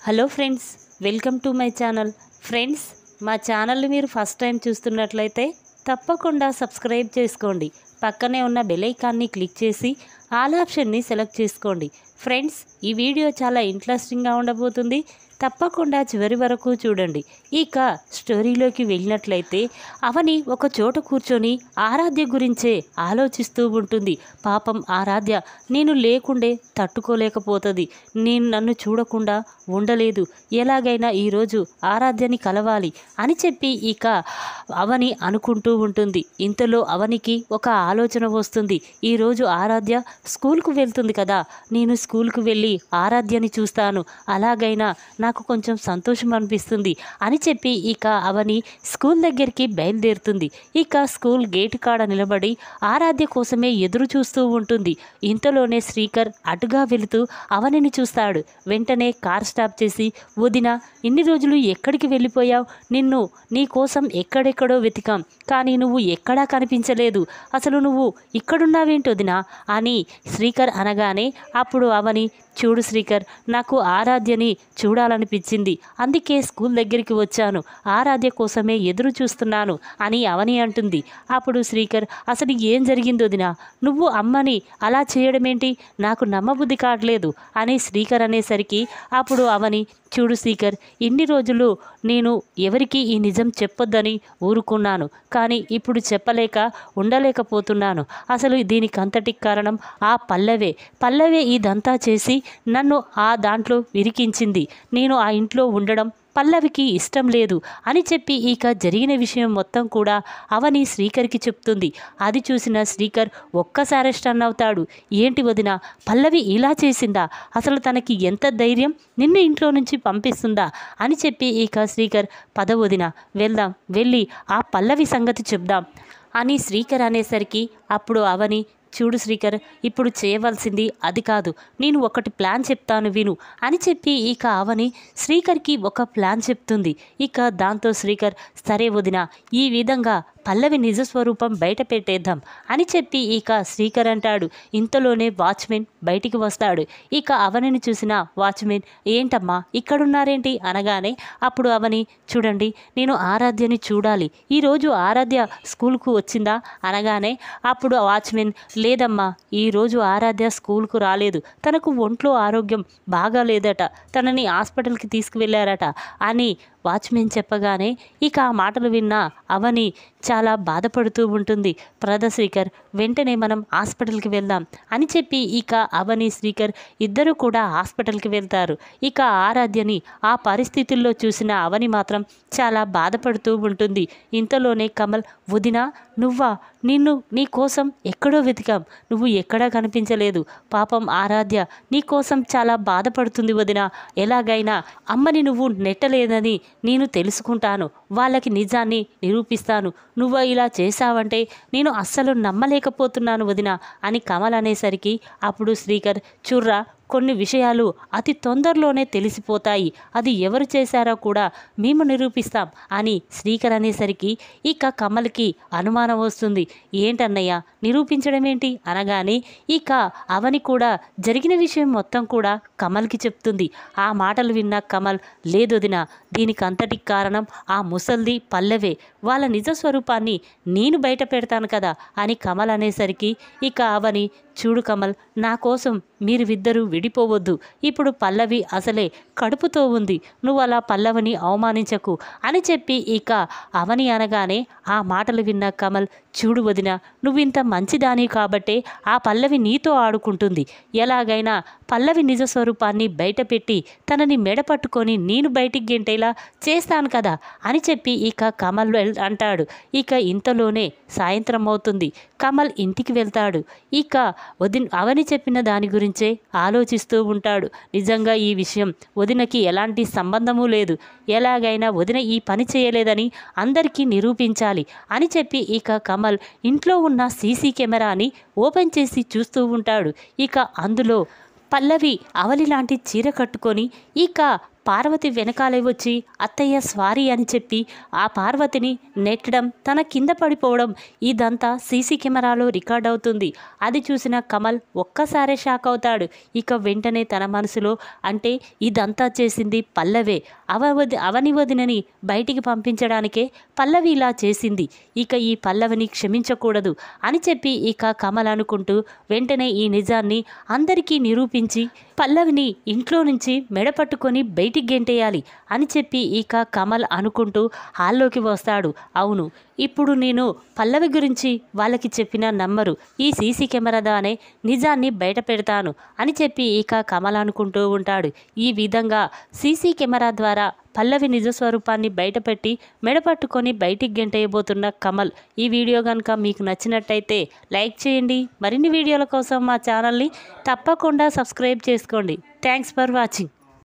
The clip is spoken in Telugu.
Hello friends, welcome to my channel. Friends, మా ఛానల్ని మీరు ఫస్ట్ టైం చూస్తున్నట్లయితే తప్పకుండా సబ్స్క్రైబ్ చేసుకోండి. పక్కనే ఉన్న బెల్ ఐకాన్ని క్లిక్ చేసి ఆల్ ఆప్షన్ని సెలెక్ట్ చేసుకోండి. ఫ్రెండ్స్, ఈ వీడియో చాలా ఇంట్రెస్టింగ్గా ఉండబోతుంది. తప్పకుండా చివరి వరకు చూడండి. ఇక స్టోరీలోకి వెళ్ళినట్లయితే అవని ఒక చోట కూర్చొని ఆరాధ్య గురించే ఆలోచిస్తూ ఉంటుంది. పాపం ఆరాధ్య నేను లేకుండే తట్టుకోలేకపోతుంది. నేను నన్ను చూడకుండా ఉండలేదు. ఎలాగైనా ఈరోజు ఆరాధ్యని కలవాలి అని చెప్పి ఇక అవని అనుకుంటూ ఉంటుంది. ఇంతలో అవనికి ఒక ఆలోచన వస్తుంది. ఈరోజు ఆరాధ్య స్కూల్కు వెళ్తుంది కదా, నేను స్కూల్కు వెళ్ళి ఆరాధ్యని చూస్తాను. అలాగైనా నాకు కొంచెం సంతోషం అనిపిస్తుంది అని చెప్పి ఇక అవని స్కూల్ దగ్గరికి బయలుదేరుతుంది. ఇక స్కూల్ గేటు కాడ నిలబడి ఆరాధ్య కోసమే ఎదురు చూస్తూ ఉంటుంది. ఇంతలోనే శ్రీకర్ అటుగా వెళుతూ అవనిని చూస్తాడు. వెంటనే కార్ స్టాప్ చేసి, వదినా, ఇన్ని రోజులు ఎక్కడికి వెళ్ళిపోయావు? నిన్ను నీ కోసం ఎక్కడెక్కడో వెతికాం, కానీ నువ్వు ఎక్కడా కనిపించలేదు. అసలు నువ్వు ఇక్కడున్నావేంటి వదినా అని శ్రీకర్ అనగానే అప్పుడు అవని, చూడు శ్రీకర్, నాకు ఆరాధ్యని చూడాలనిపించింది, అందుకే స్కూల్ దగ్గరికి వచ్చాను. ఆరాధ్య కోసమే ఎదురు చూస్తున్నాను అని అవని అంటుంది. అప్పుడు శ్రీకర్, అసలు ఏం జరిగిందో వదినా, నువ్వు అమ్మని అలా చేయడమేంటి? నాకు నమ్మబుద్ధి కావట్లేదు అని శ్రీకర్ అనేసరికి అప్పుడు అవని, చూడు శ్రీకర్, ఇన్ని రోజులు నేను ఎవరికి ఈ నిజం చెప్పొద్దని ఊరుకున్నాను, కానీ ఇప్పుడు చెప్పలేక ఉండలేకపోతున్నాను. అసలు దీనికంతటికి కారణం ఆ పల్లవే ఇదంతా చేసి నన్ను ఆ దాంట్లో ఇరికించింది. నేను ఆ ఇంట్లో ఉండడం పల్లవికి ఇష్టం లేదు అని చెప్పి ఇక జరిగిన విషయం మొత్తం కూడా అవని శ్రీకర్కి చెప్తుంది. అది చూసిన శ్రీకర్ ఒక్కసారి స్టన్ అవుతాడు. ఏంటి వదినా, పల్లవి ఇలా చేసిందా? అసలు తనకి ఎంత ధైర్యం నిన్ను ఇంట్లో నుంచి పంపిస్తుందా అని చెప్పి ఇక శ్రీకర్, పద వదినా వెళ్దాం, వెళ్ళి ఆ పల్లవి సంగతి చెప్దాం అని శ్రీకర్ అనేసరికి అప్పుడు అవని, చూడు శ్రీకర్, ఇప్పుడు చేయవలసింది అది కాదు, నేను ఒకటి ప్లాన్ చెప్తాను విను అని చెప్పి ఇక అవని శ్రీకర్కి ఒక ప్లాన్ చెప్తుంది. ఇక దాంతో శ్రీకర్, సరే వదినా, ఈ విధంగా పల్లవి నిజస్వరూపం బయట పెట్టేద్దాం అని చెప్పి ఇక శ్రీకర్ అంటాడు. ఇంతలోనే వాచ్మెన్ బయటికి వస్తాడు. ఇక అవనిని చూసిన వాచ్మెన్, ఏంటమ్మా ఇక్కడున్నారేంటి అనగానే అప్పుడు అవని, చూడండి, నేను ఆరాధ్యని చూడాలి, ఈరోజు ఆరాధ్య స్కూల్కు వచ్చిందా అనగానే అప్పుడు వాచ్మెన్, లేదమ్మా, ఈరోజు ఆరాధ్య స్కూల్కు రాలేదు, తనకు ఒంట్లో ఆరోగ్యం బాగాలేదట, తనని హాస్పిటల్కి తీసుకువెళ్ళారట అని వాచ్మెన్ చెప్పగానే ఇక ఆ మాటలు విన్న అవని చాలా బాధపడుతూ ఉంటుంది. శ్రీకర్, వెంటనే మనం హాస్పిటల్కి వెళ్దాం అని చెప్పి ఇక అవని శ్రీకర్ ఇద్దరు కూడా హాస్పిటల్కి వెళ్తారు. ఇక ఆరాధ్యని ఆ పరిస్థితుల్లో చూసిన అవని మాత్రం చాలా బాధపడుతూ ఉంటుంది. ఇంతలోనే కమల్, వదినా నువ్వా? నీ కోసం ఎక్కడో వెతికాం, నువ్వు ఎక్కడా కనిపించలేదు. పాపం ఆరాధ్య నీ కోసం చాలా బాధపడుతుంది వదినా. ఎలాగైనా అమ్మని నువ్వు నెట్టలేదని నేను తెలుసుకుంటాను, వాళ్ళకి నిజాన్ని నిరూపిస్తాను. నువ్వు ఇలా చేశావంటే నేను అస్సలు నమ్మలేకపోతున్నాను వదినా అని కమల్ అనేసరికి అప్పుడు శ్రీకర్, చూర్రా, కొన్ని విషయాలు అతి తొందరలోనే తెలిసిపోతాయి, అది ఎవరు చేశారో కూడా మేము నిరూపిస్తాం అని శ్రీకర్ అనేసరికి ఇక కమల్కి అనుమానం వస్తుంది. ఏంటన్నయ్య, నిరూపించడం ఏంటి అనగానే ఇక అవని కూడా జరిగిన విషయం మొత్తం కూడా కమల్కి చెప్తుంది. ఆ మాటలు విన్న కమల్, లేదొదినా, దీనికంతటికి కారణం ఆ ముసల్ది పల్లవే, వాళ్ళ నిజస్వరూపాన్ని నేను బయట పెడతాను కదా అని కమల్ అనేసరికి ఇక అవని, చూడు కమల్, నా కోసం మీరిద్దరూ విడిపోవద్దు. ఇప్పుడు పల్లవి అసలే కడుపుతో ఉంది, నువ్వు అలా పల్లవిని అవమానించకు అని చెప్పి ఇక అవని అనగానే ఆ మాటలు విన్న కమల్, చూడు వదిన, నువ్వు ఇంత మంచిదాని కాబట్టే ఆ పల్లవి నీతో ఆడుకుంటుంది. ఎలాగైనా పల్లవి నిజస్వరూపాన్ని బయటపెట్టి తనని మెడపట్టుకొని నేను బయటికి గెంటేలా చేస్తాను కదా అని చెప్పి ఇక కమల్ అంటాడు. ఇక ఇంతలోనే సాయంత్రం అవుతుంది. కమల్ ఇంటికి వెళ్తాడు. ఇక అవని చెప్పిన దాని గురించే ఆలోచిస్తూ ఉంటాడు. నిజంగా ఈ విషయం వదినకి ఎలాంటి సంబంధము లేదు, ఎలాగైనా వదిన ఈ పని చేయలేదని అందరికీ నిరూపించాలి అని చెప్పి ఇక కమల్ ఇంట్లో ఉన్న సీసీ కెమెరాని ఓపెన్ చేసి చూస్తూ ఉంటాడు. ఇక అందులో పల్లవి అవలి లాంటి చీర కట్టుకొని ఇక పార్వతి వెనకాలే వచ్చి అత్తయ్య సారీ అని చెప్పి ఆ పార్వతిని నెట్టడం, తన కింద పడిపోవడం ఇదంతా సీసీ కెమెరాలో రికార్డ్ అవుతుంది. అది చూసిన కమల్ ఒక్కసారే షాక్ అవుతాడు. ఇక వెంటనే తన మనసులో అంటే ఇదంతా చేసింది పల్లవే, అవని వదినని బయటికి పంపించడానికే పల్లవి ఇలా చేసింది, ఇక ఈ పల్లవిని క్షమించకూడదు అని చెప్పి ఇక కమల్ అనుకుంటూ వెంటనే ఈ నిజాన్ని అందరికీ నిరూపించి పల్లవిని ఇంట్లో నుంచి మెడపట్టుకొని బయటికి గెంటేయాలి అని చెప్పి ఇక కమల్ అనుకుంటూ హాల్లోకి వస్తాడు. అవును, ఇప్పుడు నేను పల్లవి గురించి వాళ్ళకి చెప్పిన నమ్మరు, ఈ సీసీ కెమెరాదానే నిజాన్ని బయట పెడతాను అని చెప్పి ఇక కమల్ అనుకుంటూ ఉంటాడు. ఈ విధంగా సీసీ కెమెరా ద్వారా పల్లవి నిజస్వరూపాన్ని బయటపెట్టి మెడపట్టుకొని బయటికి గెంటేయబోతున్న కమల్. ఈ వీడియో కనుక మీకు నచ్చినట్టయితే లైక్ చేయండి. మరిన్ని వీడియోల కోసం మా ఛానల్ని తప్పకుండా సబ్స్క్రైబ్ చేసుకోండి. Thanks for watching.